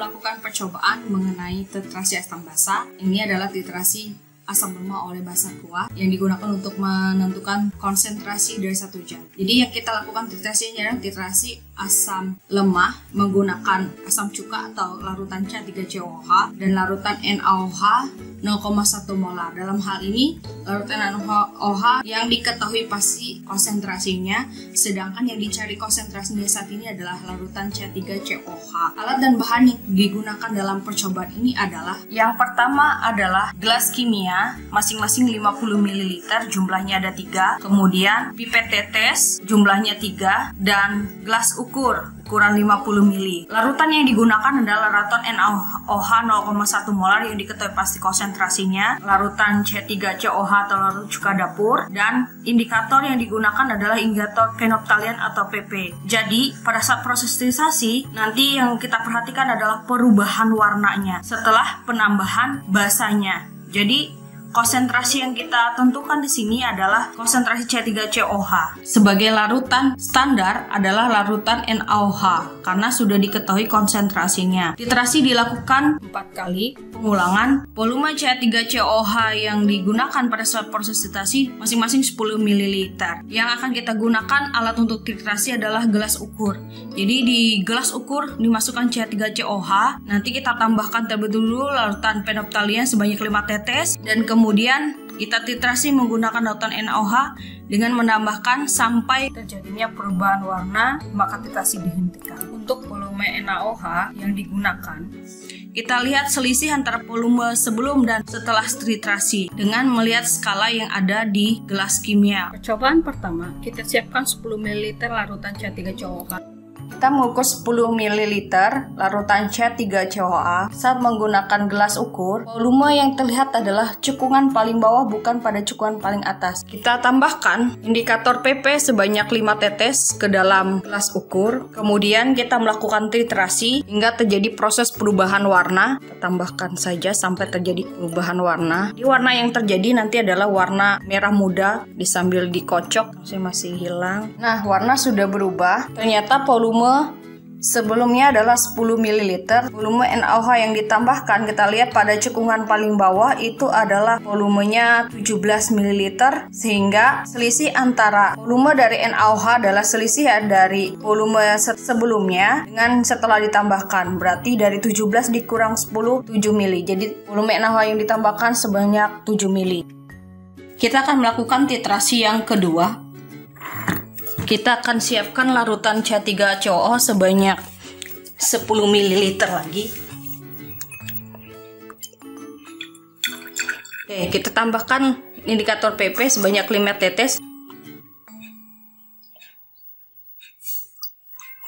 melakukan percobaan mengenai titrasi asam basa. Ini adalah titrasi asam lemah oleh basa kuah yang digunakan untuk menentukan konsentrasi dari satu zat. Jadi yang kita lakukan titrasinya adalah titrasi asam lemah menggunakan asam cuka atau larutan C3COH dan larutan NaOH 0,1 molar. Dalam hal ini larutan NaOH yang diketahui pasti konsentrasinya, sedangkan yang dicari konsentrasinya saat ini adalah larutan C3COH. Alat dan bahan yang digunakan dalam percobaan ini adalah yang pertama adalah gelas kimia masing-masing 50 ml, jumlahnya ada 3, kemudian pipet tetes jumlahnya 3, dan gelas ukur ukuran 50 ml. Larutan yang digunakan adalah larutan NaOH 0,1 molar yang diketahui pasti konsentrasinya, larutan C3COH atau larutan cuka dapur, dan indikator yang digunakan adalah indikator phenolphthalein atau PP. Jadi pada saat proses sterilisasi nanti yang kita perhatikan adalah perubahan warnanya setelah penambahan basanya. Jadi konsentrasi yang kita tentukan di sini adalah konsentrasi C3COH. Sebagai larutan standar adalah larutan NaOH karena sudah diketahui konsentrasinya. Titrasi dilakukan 4 kali pengulangan. Volume C3COH yang digunakan pada saat proses titrasi masing-masing 10 ml. Yang akan kita gunakan alat untuk titrasi adalah gelas ukur. Jadi di gelas ukur dimasukkan C3COH, nanti kita tambahkan terlebih dulu larutan phenolphthalein sebanyak 5 tetes dan kemudian kita titrasi menggunakan larutan NaOH dengan menambahkan sampai terjadinya perubahan warna, maka titrasi dihentikan. Untuk volume NaOH yang digunakan, kita lihat selisih antara volume sebelum dan setelah titrasi dengan melihat skala yang ada di gelas kimia. Percobaan pertama, kita siapkan 10 ml larutan C3COH. Kita mengukur 10 ml larutan C3COH saat menggunakan gelas ukur. Volume yang terlihat adalah cekungan paling bawah, bukan pada cekungan paling atas. Kita tambahkan indikator PP sebanyak 5 tetes ke dalam gelas ukur. Kemudian kita melakukan titrasi hingga terjadi proses perubahan warna. Kita tambahkan saja sampai terjadi perubahan warna. Di warna yang terjadi nanti adalah warna merah muda, disambil dikocok masih hilang. Nah, warna sudah berubah. Ternyata volume sebelumnya adalah 10 ml. Volume NaOH yang ditambahkan, kita lihat pada cekungan paling bawah itu adalah volumenya 17 ml, sehingga selisih antara volume dari NaOH adalah selisih dari volume sebelumnya dengan setelah ditambahkan. Berarti dari 17 dikurang 10, 7 ml. Jadi volume NaOH yang ditambahkan sebanyak 7 ml. Kita akan melakukan titrasi yang kedua. Kita akan siapkan larutan C3COH sebanyak 10 ml lagi. Oke, kita tambahkan indikator PP sebanyak 5 tetes.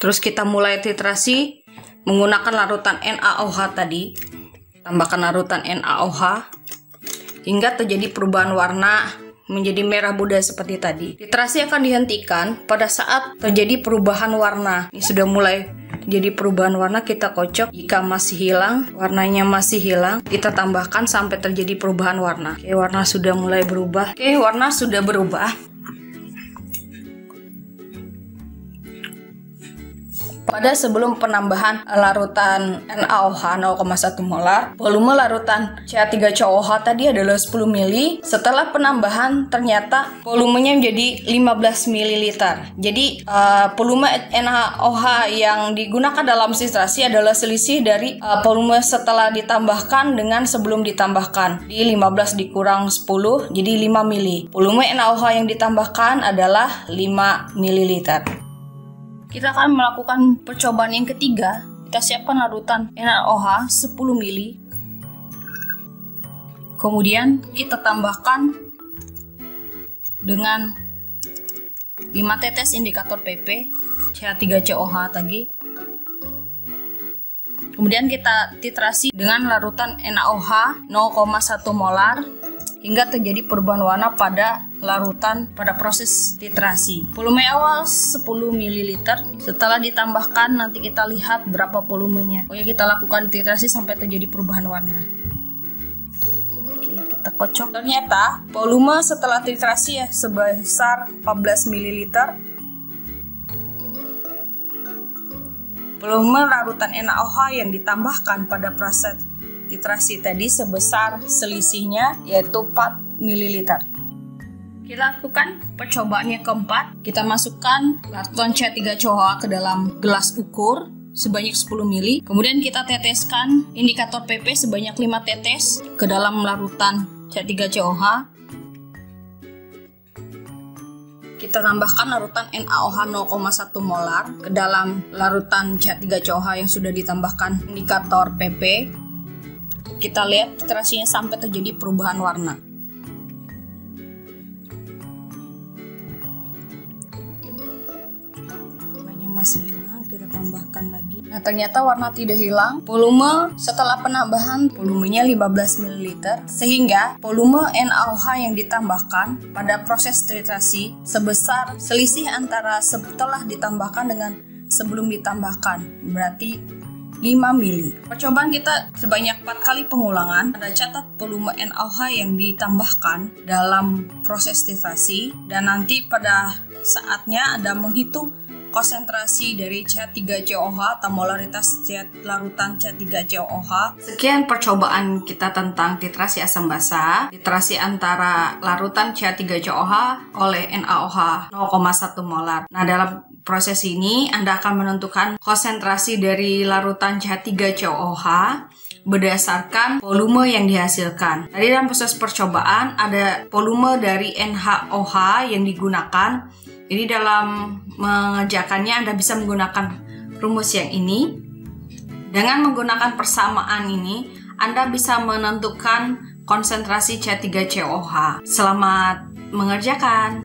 Terus kita mulai titrasi menggunakan larutan NaOH tadi. Tambahkan larutan NaOH hingga terjadi perubahan warna menjadi merah muda seperti tadi. Titrasi akan dihentikan pada saat terjadi perubahan warna. Ini sudah mulai jadi perubahan warna, kita kocok. Jika masih hilang, warnanya masih hilang, kita tambahkan sampai terjadi perubahan warna. Oke, warna sudah mulai berubah. Oke, warna sudah berubah. Pada sebelum penambahan larutan NaOH 0,1 molar, volume larutan C3COH tadi adalah 10 ml. Setelah penambahan ternyata volumenya menjadi 15 ml. Jadi volume NaOH yang digunakan dalam titrasi adalah selisih dari volume setelah ditambahkan dengan sebelum ditambahkan. Di 15 dikurang 10 jadi 5 ml. Volume NaOH yang ditambahkan adalah 5 ml. Kita akan melakukan percobaan yang ketiga. Kita siapkan larutan NaOH 10 ml. Kemudian kita tambahkan dengan 5 tetes indikator PP C3COH tadi. Kemudian kita titrasi dengan larutan NaOH 0,1 molar hingga terjadi perubahan warna pada larutan pada proses titrasi. Volume awal 10 ml. Setelah ditambahkan nanti kita lihat berapa volumenya. Pokoknya kita lakukan titrasi sampai terjadi perubahan warna. Oke, kita kocok. Ternyata volume setelah titrasi ya sebesar 14 ml. volume larutan NaOH yang ditambahkan pada proses titrasi tadi sebesar selisihnya yaitu 4 ml. Kita lakukan percobaan yang keempat. Kita masukkan larutan C3COH ke dalam gelas ukur sebanyak 10 ml. Kemudian kita teteskan indikator PP sebanyak 5 tetes ke dalam larutan C3COH. Kita tambahkan larutan NaOH 0,1 molar ke dalam larutan C3COH yang sudah ditambahkan indikator PP. Kita lihat titrasinya sampai terjadi perubahan warna. Warnanya masih hilang, kita tambahkan lagi. Nah, ternyata warna tidak hilang. Volume setelah penambahan volumenya 15 ml, sehingga volume NaOH yang ditambahkan pada proses titrasi sebesar selisih antara setelah ditambahkan dengan sebelum ditambahkan, berarti 5 ml. Percobaan kita sebanyak 4 kali pengulangan. Anda catat volume NaOH yang ditambahkan dalam proses titrasi, dan nanti pada saatnya Anda menghitung konsentrasi dari C3COH atau molaritas larutan C3COH. Sekian percobaan kita tentang titrasi asam basa, titrasi antara larutan C3COH oleh NaOH 0,1 molar. Nah, dalam proses ini Anda akan menentukan konsentrasi dari larutan C3COH berdasarkan volume yang dihasilkan. Tadi dalam proses percobaan ada volume dari NaOH yang digunakan. Jadi dalam mengerjakannya Anda bisa menggunakan rumus yang ini. Dengan menggunakan persamaan ini, Anda bisa menentukan konsentrasi C3COH. Selamat mengerjakan!